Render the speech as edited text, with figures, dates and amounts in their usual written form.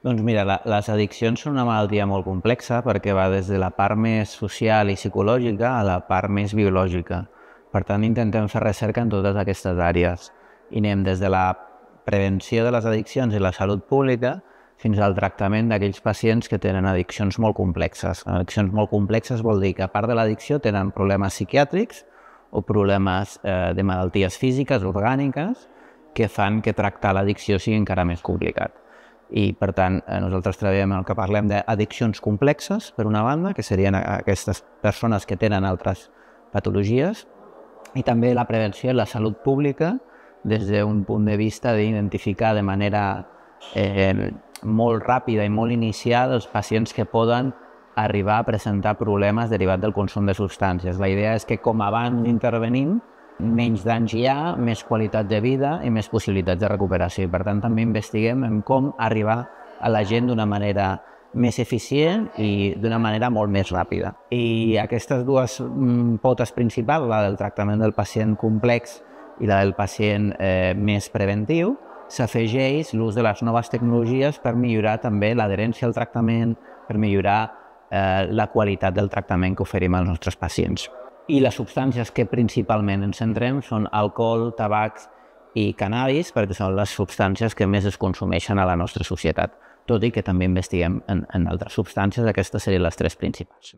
Doncs mira, les addiccions són una malaltia molt complexa perquè va des de la part més social i psicològica a la part més biològica. Per tant, intentem fer recerca en totes aquestes àrees i anem des de la prevenció de les addiccions i la salut pública fins al tractament d'aquells pacients que tenen addiccions molt complexes. Addiccions molt complexes vol dir que a part de l'addicció tenen problemes psiquiàtrics o problemes de malalties físiques, orgàniques, que fan que tractar l'addicció sigui encara més complicat. I, per tant, nosaltres treballem en el que parlem d'addiccions complexes, per una banda, que serien aquestes persones que tenen altres patologies, i també la prevenció i la salut pública des d'un punt de vista d'identificar de manera molt ràpida i molt inicial els pacients que poden arribar a presentar problemes derivats del consum de substàncies. La idea és que com abans intervenim, menys danys hi ha, més qualitat de vida i més possibilitats de recuperació. Per tant, també investiguem en com arribar a la gent d'una manera més eficient i d'una manera molt més ràpida. I aquestes dues potes principals, la del tractament del pacient complex i la del pacient més preventiu, s'afegeix l'ús de les noves tecnologies per millorar també l'adherència al tractament, per millorar la qualitat del tractament que oferim als nostres pacients. I les substàncies que principalment ens centrem són alcohol, tabac i cannabis, perquè són les substàncies que més es consumeixen a la nostra societat, tot i que també investiguem en altres substàncies. Aquestes serien les tres principals.